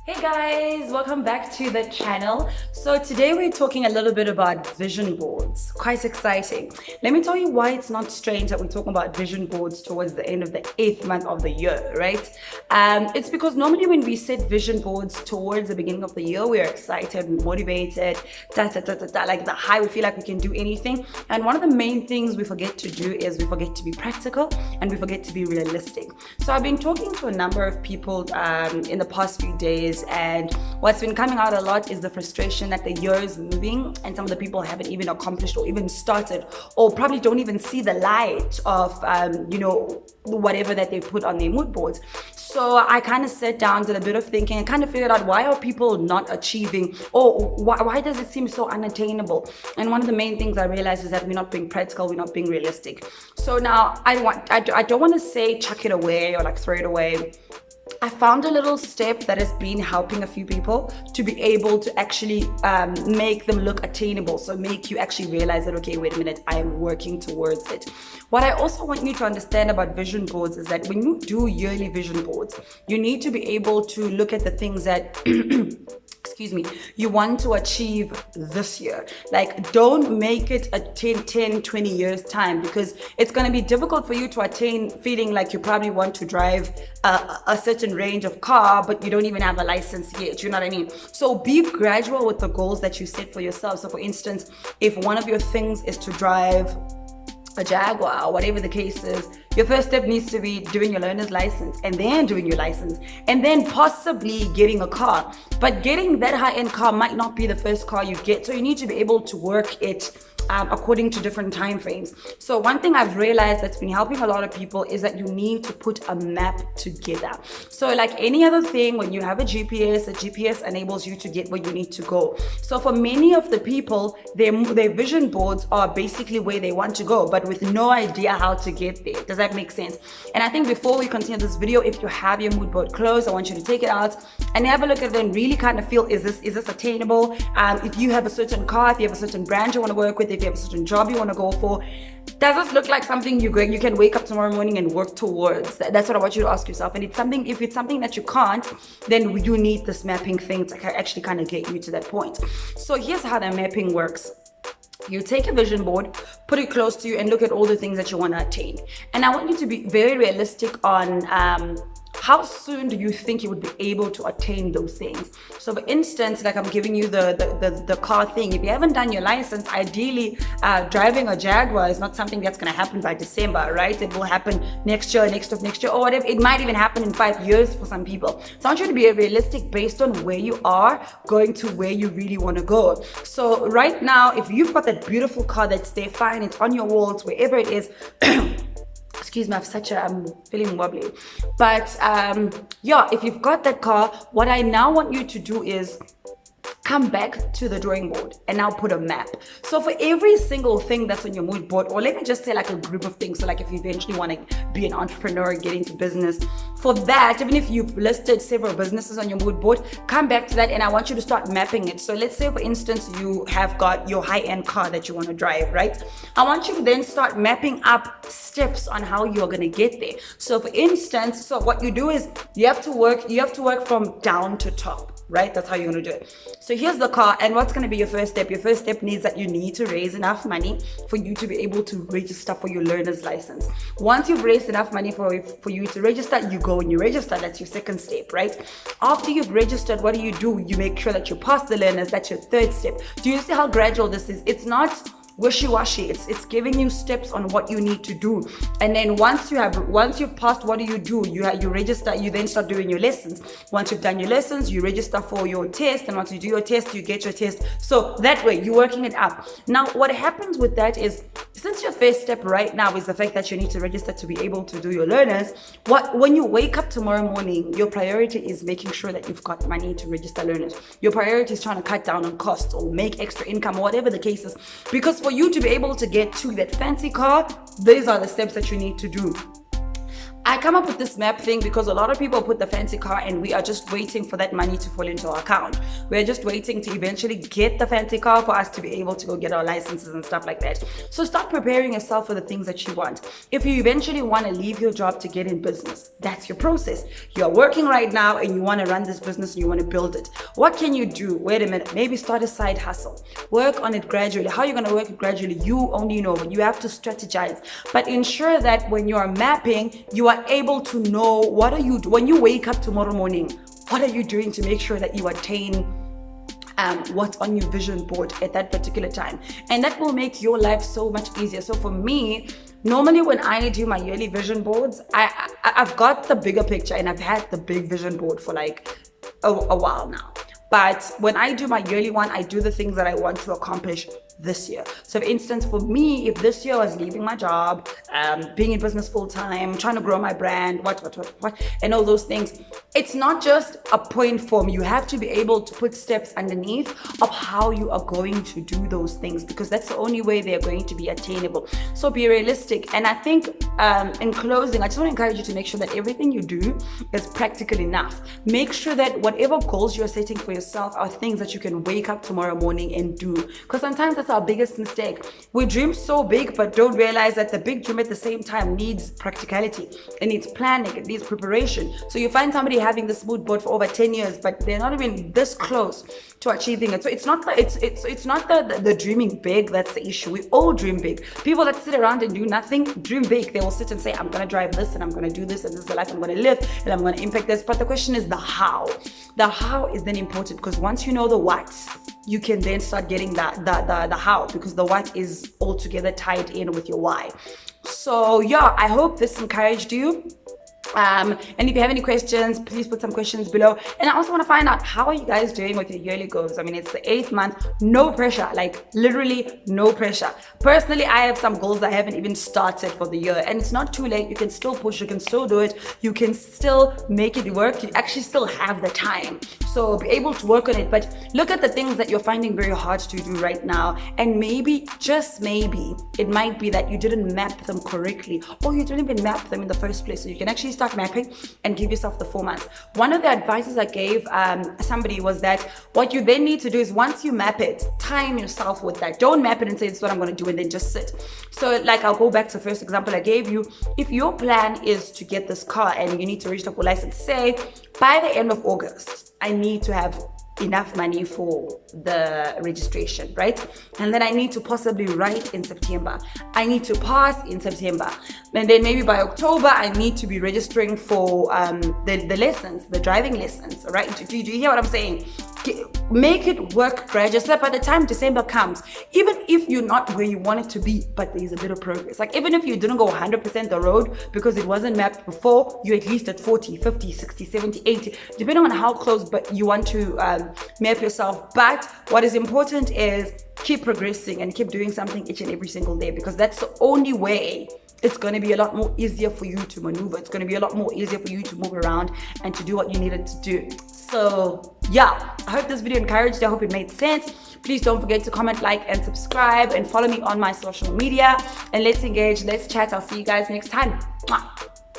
Hey guys, welcome back to the channel. So today we're talking a little bit about vision boards. Quite exciting. Let me tell you why it's not strange that we're talking about vision boards towards the end of the 8th month of the year, right? It's because normally when we set vision boards towards the beginning of the year, we're excited, motivated, like the high, we feel like we can do anything. And one of the main things we forget to do is we forget to be practical and we forget to be realistic. So I've been talking to a number of people in the past few days, and what's been coming out a lot is the frustration that the year is moving and some of the people haven't even accomplished or even started, or probably don't even see the light of whatever that they put on their mood boards. So I kind of sat down, did a bit of thinking, and kind of figured out, why are people not achieving, or why does it seem so unattainable? And one of the main things I realized is that we're not being practical, we're not being realistic. So now I don't want to say chuck it away or like throw it away. I found a little step that has been helping a few people to be able to actually make them look attainable. So make you actually realize that, okay, wait a minute, I am working towards it. What I also want you to understand about vision boards is that when you do yearly vision boards, you need to be able to look at the things that you want to achieve this year. Like, don't make it a 10, 20 years time, because it's going to be difficult for you to attain feeling like you probably want to drive a certain range of car, but you don't even have a license yet. You know what I mean? So be gradual with the goals that you set for yourself. So for instance, if one of your things is to drive a Jaguar, or whatever the case is, your first step needs to be doing your learner's license, and then doing your license, and then possibly getting a car. But getting that high-end car might not be the first car you get, so you need to be able to work it according to different time frames. So one thing I've realized that's been helping a lot of people is that you need to put a map together. So like any other thing, when you have a GPS enables you to get where you need to go. So for many of the people, their vision boards are basically where they want to go, but with no idea how to get there. Does that make sense? And I think before we continue this video, if you have your mood board closed, I want you to take it out and have a look at it and really kind of feel, is this attainable? If you have a certain car, if you have a certain brand you want to work with, if you have a certain job you want to go for, does this look like something you can wake up tomorrow morning and work towards? That's what I want you to ask yourself. And if it's something that you can't, then you need this mapping thing to actually kind of get you to that point. So here's how the mapping works. You take a vision board, put it close to you, and look at all the things that you want to attain. And I want you to be very realistic on how soon do you think you would be able to attain those things? So for instance, like I'm giving you the car thing. If you haven't done your license, ideally driving a Jaguar is not something that's going to happen by December, right? It will happen next year, next year, or whatever. It might even happen in 5 years for some people. So I want you to be realistic based on where you are going to where you really want to go. So right now, if you've got that beautiful car that's there, fine, it's on your walls, wherever it is. Excuse me, I'm feeling wobbly. But if you've got that car, what I now want you to do is come back to the drawing board and now put a map. So for every single thing that's on your mood board, or let me just say like a group of things, so like if you eventually want to be an entrepreneur, get into business, for that, even if you've listed several businesses on your mood board, come back to that and I want you to start mapping it. So let's say for instance you have got your high-end car that you want to drive, right? I want you to then start mapping up steps on how you're going to get there. So for instance, so what you do is you have to work from down to top. Right? That's how you're going to do it. So here's the car, and what's going to be your first step? Your first step needs that you need to raise enough money for you to be able to register for your learner's license. Once you've raised enough money for you to register, you go and you register. That's your second step, right? After you've registered, what do? You make sure that you pass the learners. That's your third step. Do you see how gradual this is? It's not wishy-washy. It's giving you steps on what you need to do. And then once you've passed, what do? You register. You then start doing your lessons. Once you've done your lessons, you register for your test, and once you do your test, you get your test. So that way you're working it up. Now what happens with that is, since your first step right now is the fact that you need to register to be able to do your learners, when you wake up tomorrow morning, your priority is making sure that you've got money to register learners. Your priority is trying to cut down on costs or make extra income or whatever the case is, because for you to be able to get to that fancy car, these are the steps that you need to do. I come up with this map thing because a lot of people put the fancy car and we are just waiting for that money to fall into our account. We're just waiting to eventually get the fancy car for us to be able to go get our licenses and stuff like that. So start preparing yourself for the things that you want. If you eventually want to leave your job to get in business, that's your process. You're working right now and you want to run this business and you want to build it. What can you do? Wait a minute, maybe start a side hustle. Work on it gradually. How are you going to work it gradually? You only know. You have to strategize. But ensure that when you are mapping, you are able to know what are you when you wake up tomorrow morning, what are you doing to make sure that you attain what's on your vision board at that particular time. And that will make your life so much easier. So for me, normally when I do my yearly vision boards, I've got the bigger picture and I've had the big vision board for like a while now. But when I do my yearly one, I do the things that I want to accomplish this year. So for instance, for me, if this year I was leaving my job, being in business full time, trying to grow my brand, what, and all those things, it's not just a point form. You have to be able to put steps underneath of how you are going to do those things, because that's the only way they're going to be attainable. So be realistic. And I think in closing, I just want to encourage you to make sure that everything you do is practical enough. Make sure that whatever goals you're setting for yourself are things that you can wake up tomorrow morning and do. Because sometimes that's our biggest mistake. We dream so big, but don't realize that the big dream at the same time needs practicality. It needs planning. It needs preparation. So you find somebody having this mood board for over 10 years, but they're not even this close to achieving it. So it's not the dreaming big that's the issue. We all dream big. People that sit around and do nothing dream big. They will sit and say, I'm going to drive this and I'm going to do this and this is the life I'm going to live and I'm going to impact this. But the question is the how. The how is then important, because once you know the what, you can then start getting the how, because the what is altogether tied in with your why. So yeah, I hope this encouraged you. And if you have any questions, please put some questions below. And I also want to find out, how are you guys doing with your yearly goals? I mean, it's the 8th month, no pressure, like literally no pressure. Personally, I have some goals that I haven't even started for the year, and it's not too late. You can still push, you can still do it, you can still make it work. You actually still have the time, so be able to work on it. But look at the things that you're finding very hard to do right now, and maybe, just maybe, it might be that you didn't map them correctly, or you didn't even map them in the first place. So you can actually start mapping and give yourself the 4 months. One of the advices I gave somebody was that what you then need to do is, once you map it, time yourself with that. Don't map it and say, this is what I'm going to do, and then just sit. So like, I'll go back to the first example I gave you. If your plan is to get this car and you need to reach the full license, say by the end of August, I need to have enough money for the registration, right? And then I need to possibly write in September. I need to pass in September. And then maybe by October, I need to be registering for the lessons, the driving lessons, right? Do you hear what I'm saying? Make it work gradually, so that by the time December comes, even if you're not where you want it to be, but there's a bit of progress. Like, even if you didn't go 100% the road because it wasn't mapped before, you're at least at 40, 50, 60, 70, 80, depending on how close but you want to map yourself. But what is important is keep progressing and keep doing something each and every single day, because that's the only way it's going to be a lot more easier for you to maneuver. It's going to be a lot more easier for you to move around and to do what you needed to do. So yeah, I hope this video encouraged you. I hope it made sense. Please don't forget to comment, like, and subscribe, and follow me on my social media. And let's engage, let's chat. I'll see you guys next time.